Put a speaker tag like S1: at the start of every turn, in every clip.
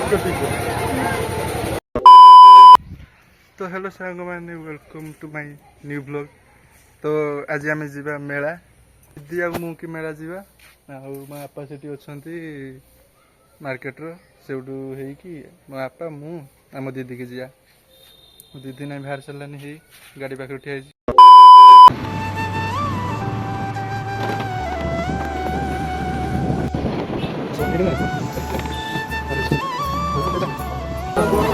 S1: तो हेलो सांग मैंने welcome to my new blog. तो आज आम जा मेला दीदी आ मु कि मेला जा मो बापा से अच्छा मार्केट सेठू हो मो बापा मु आम दीदी की जा दीदी ना बाहर चलानी है गाड़ी पाखे ठिया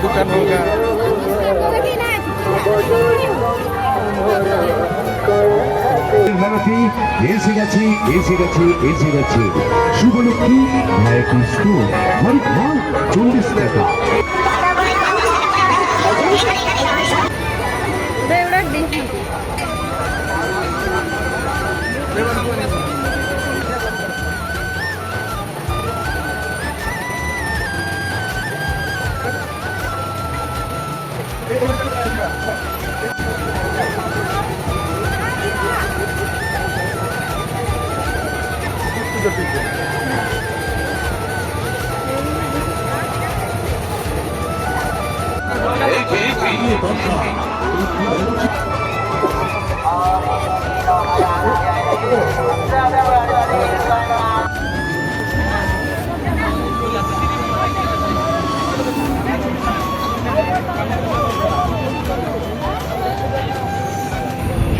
S1: दुकान होगा
S2: এসে গেছে শুভলক্ষ্মী ভাইকুল স্কুল হরিক মাল 40 টাকা।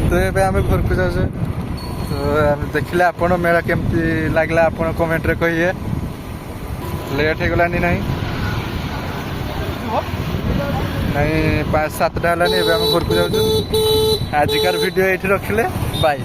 S1: तो ये आम घर को जाऊे तो देखिले आपण मेला केमती लगला आपण कमेंट रे कहिए लेट हो गलानी नहीं 5-7टा हलानी आम घर को जाऊँ आजिकार वीडियो ये रखिले बाय।